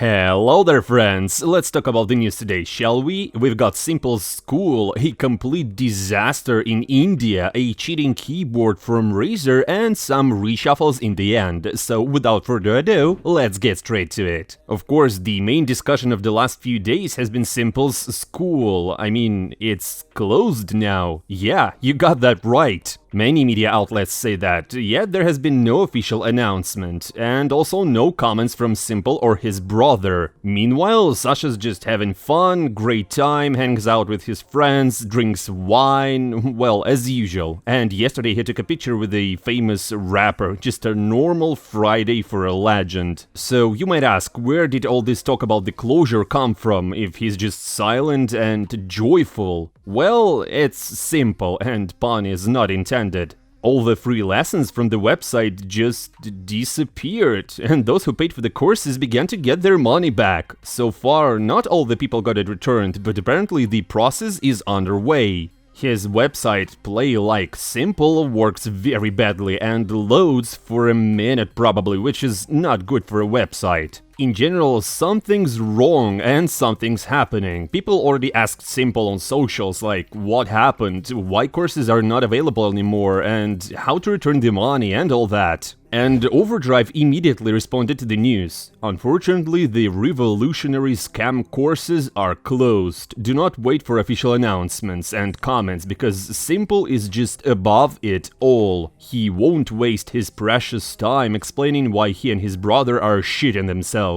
Hello there friends, let's talk about the news today, shall we? We've got S1mple's school, a complete disaster in India, a cheating keyboard from Razer and some reshuffles in the end, so without further ado, let's get straight to it. Of course, the main discussion of the last few days has been S1mple's school. I mean, it's closed now. Yeah, you got that right. Many media outlets say that, yet there has been no official announcement, and also no comments from S1mple or his brother. Meanwhile, Sasha's just having fun, great time, hangs out with his friends, drinks wine, well, as usual. And yesterday he took a picture with a famous rapper, just a normal Friday for a legend. So you might ask, where did all this talk about the closure come from, if he's just silent and joyful? Well, it's S1mple, and pun is not intended. All the free lessons from the website just disappeared, and those who paid for the courses began to get their money back. So far, not all the people got it returned, but apparently the process is underway. His website, Play Like S1mple, works very badly and loads for a minute probably, which is not good for a website. In general, something's wrong and something's happening. People already asked S1mple on socials like what happened, why courses are not available anymore, and how to return the money and all that. And Overdrive immediately responded to the news. Unfortunately, the revolutionary scam courses are closed. Do not wait for official announcements and comments, because S1mple is just above it all. He won't waste his precious time explaining why he and his brother are shitting themselves.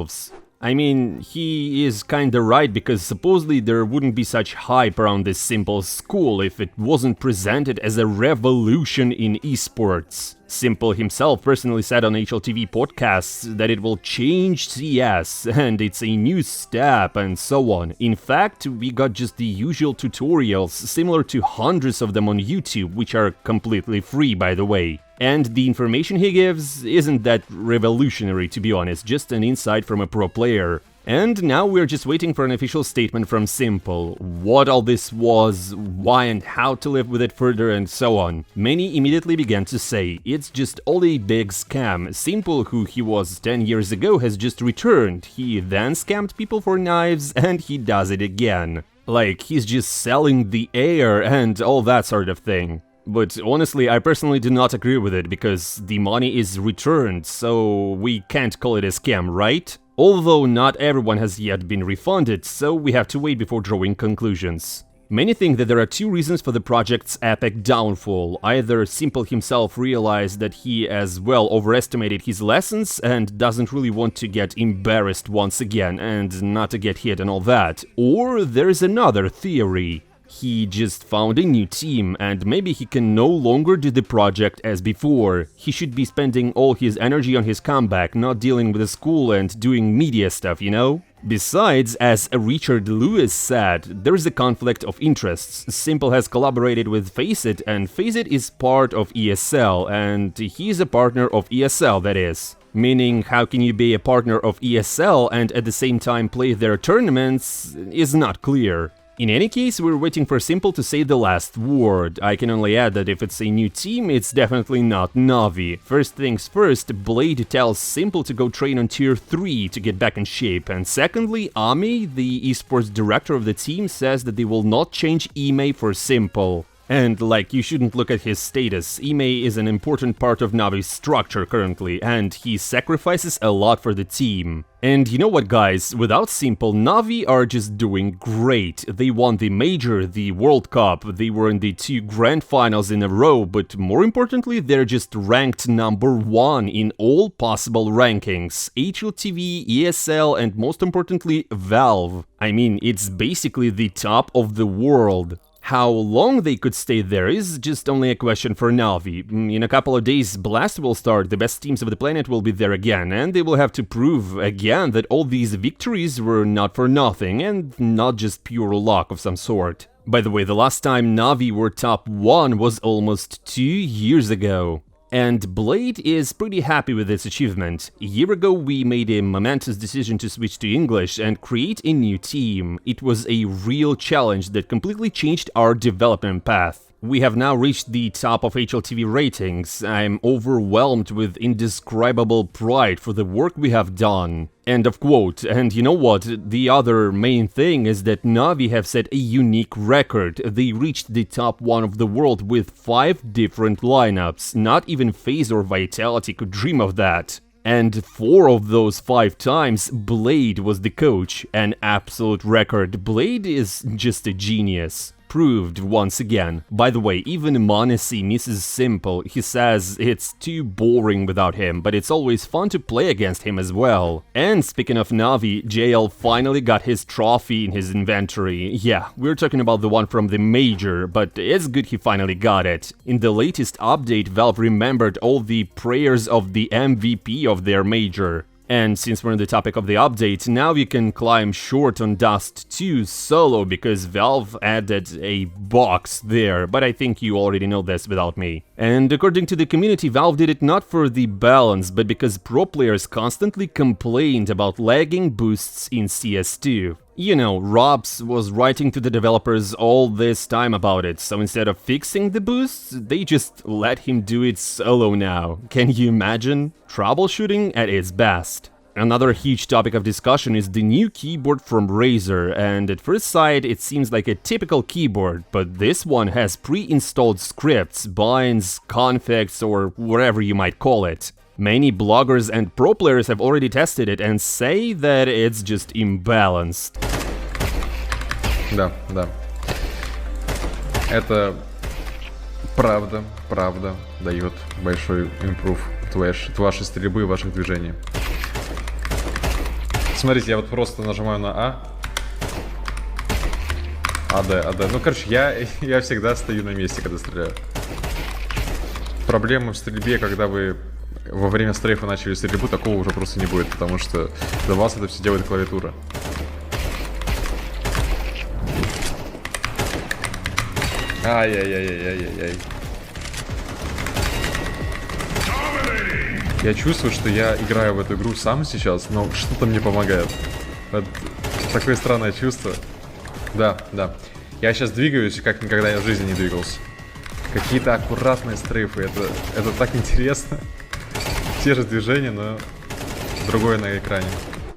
I mean, he is kinda right, because supposedly there wouldn't be such hype around this S1mple's school if it wasn't presented as a revolution in esports. S1mple himself personally said on HLTV podcasts that it will change CS, and it's a new step, and so on. In fact, we got just the usual tutorials, similar to hundreds of them on YouTube, which are completely free, by the way. And the information he gives isn't that revolutionary, to be honest, just an insight from a pro player. And now we're just waiting for an official statement from S1mple, what all this was, why and how to live with it further, and so on. Many immediately began to say, it's just all a big scam. S1mple, who he was 10 years ago, has just returned. He then scammed people for knives, and he does it again. Like, he's just selling the air and all that sort of thing. But honestly, I personally do not agree with it, because the money is returned, so we can't call it a scam, right? Although not everyone has yet been refunded, so we have to wait before drawing conclusions. Many think that there are two reasons for the project's epic downfall. Either S1mple himself realized that he as well overestimated his lessons and doesn't really want to get embarrassed once again and not to get hit and all that, or there's another theory. He just found a new team, and maybe he can no longer do the project as before. He should be spending all his energy on his comeback, not dealing with the school and doing media stuff, you know? Besides, as Richard Lewis said, there is a conflict of interests. S1mple has collaborated with FACEIT, and FACEIT is part of ESL, and he's a partner of ESL, that is. Meaning, how can you be a partner of ESL and at the same time play their tournaments is not clear. In any case, we're waiting for S1mple to say the last word. I can only add that if it's a new team, it's definitely not Navi. First things first, Blade tells S1mple to go train on tier 3 to get back in shape, and secondly, Ami, the esports director of the team, says that they will not change Ime for S1mple. And like, you shouldn't look at his status. Ime is an important part of Navi's structure currently, and he sacrifices a lot for the team. And you know what, guys, without S1mple, Navi are just doing great. They won the Major, the World Cup, they were in the 2 Grand Finals in a row, but more importantly, they're just ranked #1 in all possible rankings. HLTV, ESL, and most importantly, Valve. I mean, it's basically the top of the world. How long they could stay there is just only a question for Navi. In a couple of days, Blast will start, the best teams of the planet will be there again, and they will have to prove again that all these victories were not for nothing, and not just pure luck of some sort. By the way, the last time Navi were top 1 was almost 2 years ago. And Blade is pretty happy with this achievement. A year ago we made a momentous decision to switch to English and create a new team. It was a real challenge that completely changed our development path. We have now reached the top of HLTV ratings. I'm overwhelmed with indescribable pride for the work we have done. End of quote. And you know what? The other main thing is that Navi have set a unique record. They reached the top 1 of the world with 5 different lineups. Not even FaZe or Vitality could dream of that. And 4 of those 5 times, Blade was the coach. An absolute record. Blade is just a genius. Proved once again. By the way, even m0NESY misses s1mple. He says it's too boring without him, but it's always fun to play against him as well. And speaking of Navi, JL finally got his trophy in his inventory. Yeah, we're talking about the one from the Major, but it's good he finally got it. In the latest update, Valve remembered all the prayers of the MVP of their Major. And since we're on the topic of the update, now you can climb short on Dust 2 solo because Valve added a box there, but I think you already know this without me. And according to the community, Valve did it not for the balance, but because pro players constantly complained about lagging boosts in CS2. You know, Robs was writing to the developers all this time about it, so instead of fixing the boosts, they just let him do it solo now. Can you imagine? Troubleshooting at its best. Another huge topic of discussion is the new keyboard from Razer, and at first sight it seems like a typical keyboard, but this one has pre-installed scripts, binds, configs, or whatever you might call it. Many bloggers and pro players have already tested it and say that it's just imbalanced. Да. Это правда дает большой импрув вашей стрельбы и ваших движений. Смотрите, я вот просто нажимаю на А. АД. Ну, короче, я всегда стою на месте, когда стреляю. Проблемы в стрельбе, когда вы во время стрейфа начали стрельбу, такого уже просто не будет, потому что для вас это все делает клавиатура. Ай-яй-яй-яй-яй-яй. Я чувствую, что я играю в эту игру сам сейчас, но что-то мне помогает. Это такое странное чувство. Да. Я сейчас двигаюсь, как никогда я в жизни не двигался. Какие-то аккуратные стрейфы, это так интересно. Те же движения, но другое на экране.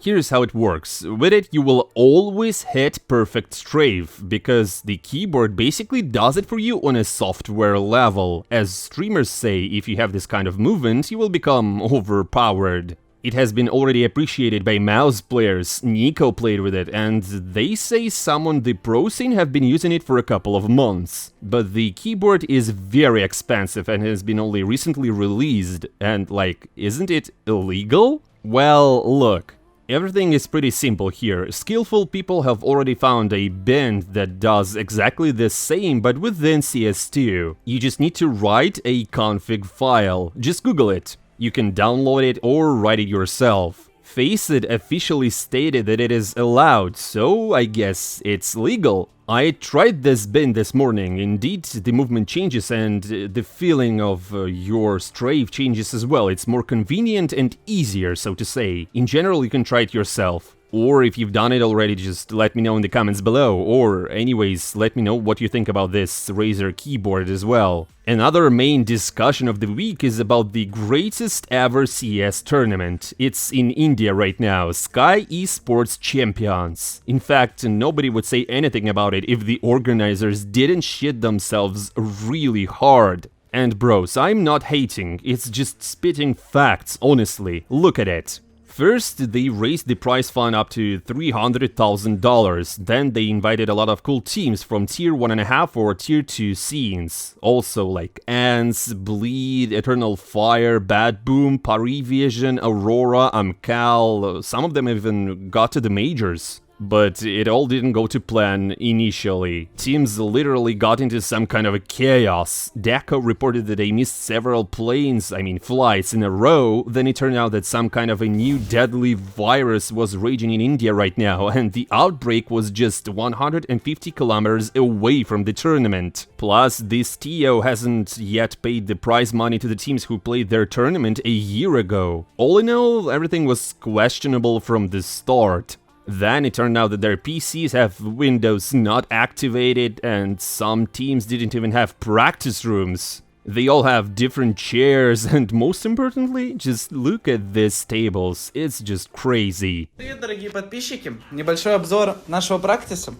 Here's how it works. With it, you will always hit perfect strafe, because the keyboard basically does it for you on a software level. As streamers say, if you have this kind of movement, you will become overpowered. It has been already appreciated by mouse players. Nico played with it, and they say some on the pro scene have been using it for a couple of months. But the keyboard is very expensive and has been only recently released, and like, isn't it illegal? Well, look. Everything is pretty simple here. Skillful people have already found a bind that does exactly the same, but within CS2. You just need to write a config file. Just Google it. You can download it or write it yourself. FACEIT officially stated that it is allowed, so I guess it's legal. I tried this bin this morning. Indeed, the movement changes and the feeling of your strafe changes as well. It's more convenient and easier, so to say. In general, you can try it yourself. Or if you've done it already, just let me know in the comments below. Or anyways, let me know what you think about this Razer keyboard as well. Another main discussion of the week is about the greatest ever CS tournament. It's in India right now, Sky Esports Champions. In fact, nobody would say anything about it if the organizers didn't shit themselves really hard. And bros, I'm not hating, it's just spitting facts, honestly. Look at it. First, they raised the prize fund up to $300,000, then they invited a lot of cool teams from tier 1.5 or tier 2 scenes. Also like Ants, Bleed, Eternal Fire, Bad Boom, Parivision, Aurora, Amcal, some of them even got to the majors. But it all didn't go to plan initially. Teams literally got into some kind of a chaos. Deco reported that they missed several flights in a row. Then it turned out that some kind of a new deadly virus was raging in India right now, and the outbreak was just 150 kilometers away from the tournament. Plus, this TO hasn't yet paid the prize money to the teams who played their tournament a year ago. All in all, everything was questionable from the start. Then it turned out that their PCs have Windows not activated, and some teams didn't even have practice rooms. They all have different chairs, and most importantly, just look at these tables, it's just crazy. Привет, дорогие подписчики! Небольшой обзор нашего практиса.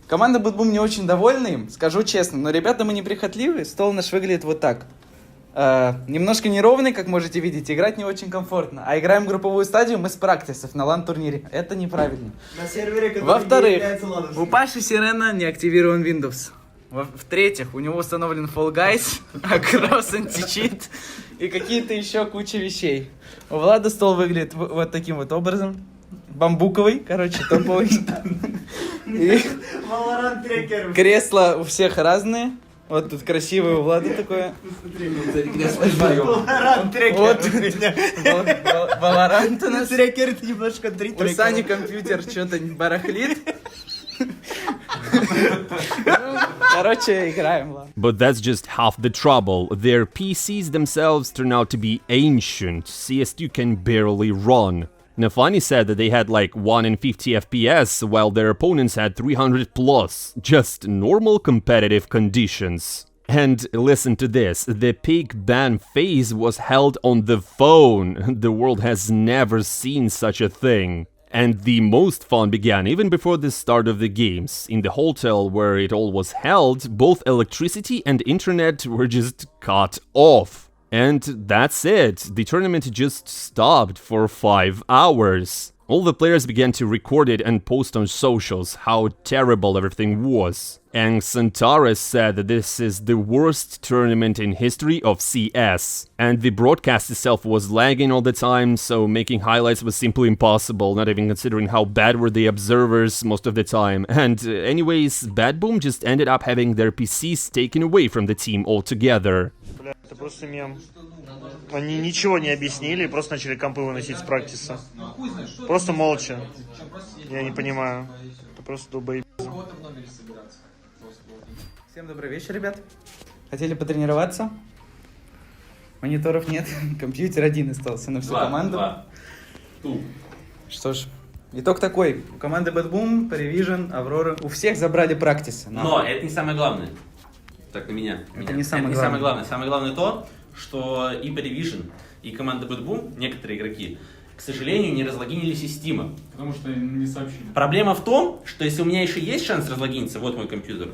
Команда Бэтбум не очень довольна им, скажу честно, но ребята мы неприхотливые, стол наш выглядит вот так. Немножко неровный, как можете видеть, играть не очень комфортно. А играем групповую стадию мы с практисов на LAN-турнире. Это неправильно. На сервере, который Во-вторых, является ладушкой. у Паши Сирена не активирован Windows. В-третьих, у него установлен Fall Guys, Cross Anti-Cheat и какие-то еще куча вещей. У Влада стол выглядит вот таким вот образом. Бамбуковый, короче, топовый. И Valorant трекер. кресла у всех разные. Вот тут красивое у Влада такое. Valorant трекер. Вот Valorant у нас. Трекер немножко три У Сани компьютер что-то барахлит. Короче, играем, ладно. But that's just half the trouble. Their PCs themselves turn out to be ancient. CS2 can barely run. Navi said that they had like 1 in 50 FPS, while their opponents had 300 plus. Just normal competitive conditions. And listen to this, the peak ban phase was held on the phone. The world has never seen such a thing. And the most fun began even before the start of the games. In the hotel where it all was held, both electricity and internet were just cut off. And that's it, the tournament just stopped for 5 hours. All the players began to record it and post on socials how terrible everything was. And Santares said that this is the worst tournament in history of CS. And the broadcast itself was lagging all the time, so making highlights was simply impossible, not even considering how bad were the observers most of the time. And anyways, Bad Boom just ended up having their PCs taken away from the team altogether. Бля, это просто мем. Они ничего не объяснили, просто начали компы выносить с практиса. Просто молча. Я не понимаю. Это просто долбоеб. Всем добрый вечер, ребят. Хотели потренироваться? Мониторов нет, компьютер один остался на всю команду. Что ж, итог такой. У команды Bad Boom, Prevision, Аврора, у всех забрали практисы. Но это не самое главное. Так, на меня. Это не самое самое главное. главное. Самое главное то, что и Prevision, и команда Bad Boom, некоторые игроки, к сожалению, не разлогинились из Steam. Потому что не сообщили. Проблема в том, что если у меня еще есть шанс разлогиниться, вот мой компьютер,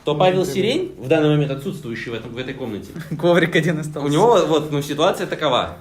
то Павел Сирень, в данный момент отсутствующий в этой комнате, Коврик один остался. у него вот, ситуация такова.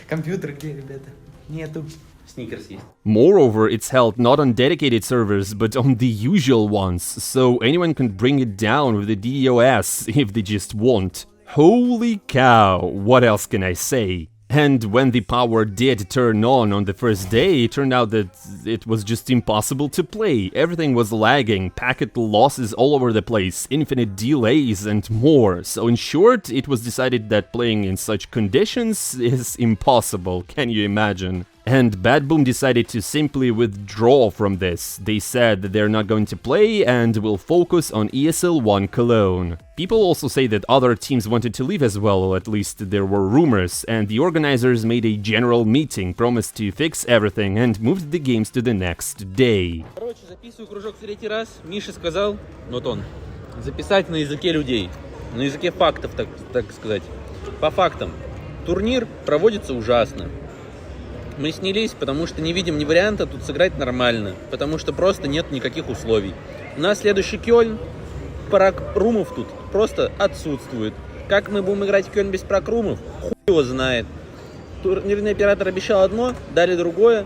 Компьютер где, ребята? Нету. Сникерс есть. Moreover, it's held not on dedicated servers, but on the usual ones, so anyone can bring it down with the DOS if they just want. Holy cow, what else can I say? And when the power did turn on the first day, it turned out that it was just impossible to play. Everything was lagging, packet losses all over the place, infinite delays and more. So in short, it was decided that playing in such conditions is impossible, can you imagine? And Bad Boom decided to simply withdraw from this. They said that they're not going to play and will focus on ESL 1 Cologne. People also say that other teams wanted to leave as well, at least there were rumors, and the organizers made a general meeting, promised to fix everything and moved the games to the next day. Короче, записываю кружок в третий раз. Миша сказал, вот он, записать на языке людей, на языке фактов, так сказать. По фактам. Турнир проводится ужасно. Мы снялись, потому что не видим ни варианта тут сыграть нормально, потому что просто нет никаких условий. У нас следующий Кёльн, прок-румов тут просто отсутствует. Как мы будем играть в Кёльн без прок-румов? Хуй его знает. Турнирный оператор обещал одно, дали другое,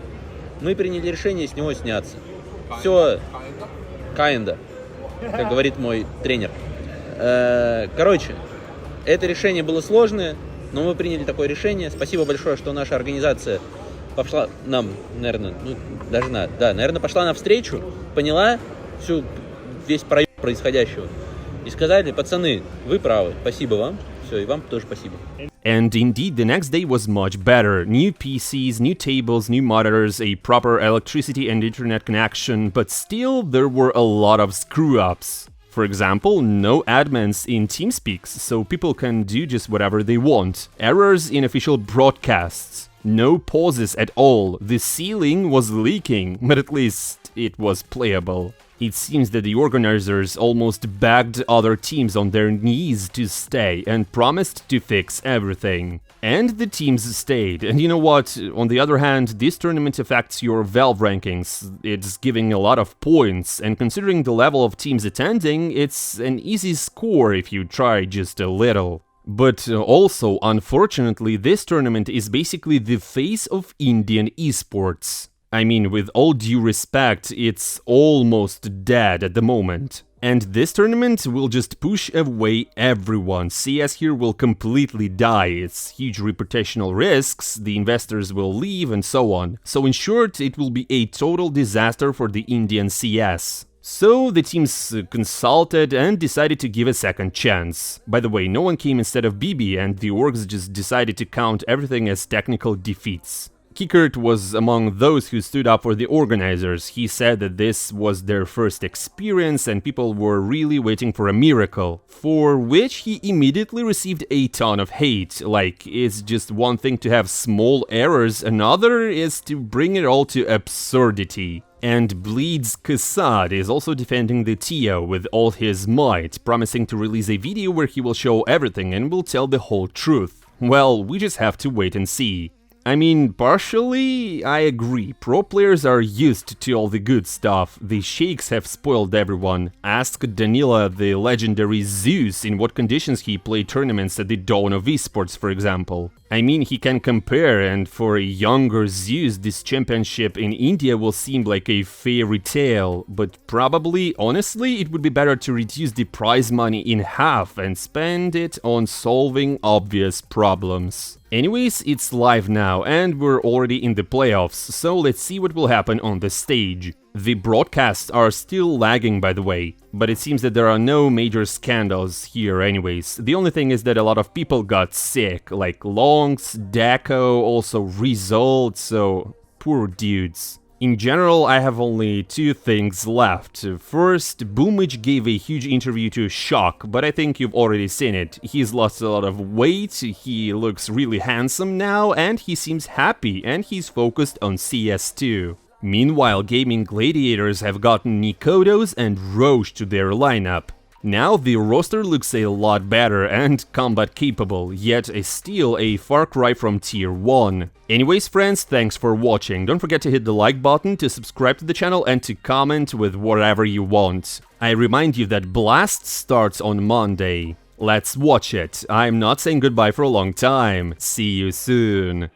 мы приняли решение с него сняться. Все, kinda, как говорит мой тренер. Короче, это решение было сложное, но мы приняли такое решение. Спасибо большое, что наша организация пошла нам, наверное, наверное, пошла навстречу, поняла весь проект происходящего. И сказали, пацаны, вы правы, спасибо вам. Все, и вам тоже спасибо. And indeed, the next day was much better. New PCs, new tables, new monitors, a proper electricity and internet connection, but still there were a lot of screw-ups. For example, no admins in TeamSpeak, so people can do just whatever they want. Errors in official broadcasts. No pauses at all, the ceiling was leaking, but at least it was playable. It seems that the organizers almost begged other teams on their knees to stay and promised to fix everything. And the teams stayed. And you know what? On the other hand, this tournament affects your Valve rankings. It's giving a lot of points, and considering the level of teams attending, it's an easy score if you try just a little. But also, unfortunately, this tournament is basically the face of Indian esports. I mean, with all due respect, it's almost dead at the moment. And this tournament will just push away everyone. CS here will completely die, it's huge reputational risks, the investors will leave and so on. So in short, it will be a total disaster for the Indian CS. So the teams consulted and decided to give a second chance. By the way, no one came instead of BB, and the orgs just decided to count everything as technical defeats. Kickert was among those who stood up for the organizers. He said that this was their first experience and people were really waiting for a miracle, for which he immediately received a ton of hate, like it's just one thing to have small errors, another is to bring it all to absurdity. And Bleeds Kassad is also defending the TIO with all his might, promising to release a video where he will show everything and will tell the whole truth. Well, we just have to wait and see. I mean, partially, I agree. Pro players are used to all the good stuff. The sheikhs have spoiled everyone. Ask Danila, the legendary Zeus, in what conditions he played tournaments at the dawn of esports, for example. I mean, he can compare, and for a younger Zeus, this championship in India will seem like a fairy tale, but probably, honestly, it would be better to reduce the prize money in half and spend it on solving obvious problems. Anyways, it's live now, and we're already in the playoffs, so let's see what will happen on the stage. The broadcasts are still lagging, by the way, but it seems that there are no major scandals here anyways. The only thing is that a lot of people got sick, like Longs, Deco, also Result, so poor dudes. In general, I have only two things left. First, Boomich gave a huge interview to Shock, but I think you've already seen it. He's lost a lot of weight, he looks really handsome now, and he seems happy, and he's focused on CS2. Meanwhile, Gaming Gladiators have gotten Nikodos and Roche to their lineup. Now the roster looks a lot better and combat capable, yet is still a far cry from tier 1. Anyways friends, thanks for watching, don't forget to hit the like button, to subscribe to the channel and to comment with whatever you want. I remind you that Blast starts on Monday. Let's watch it. I'm not saying goodbye for a long time. See you soon.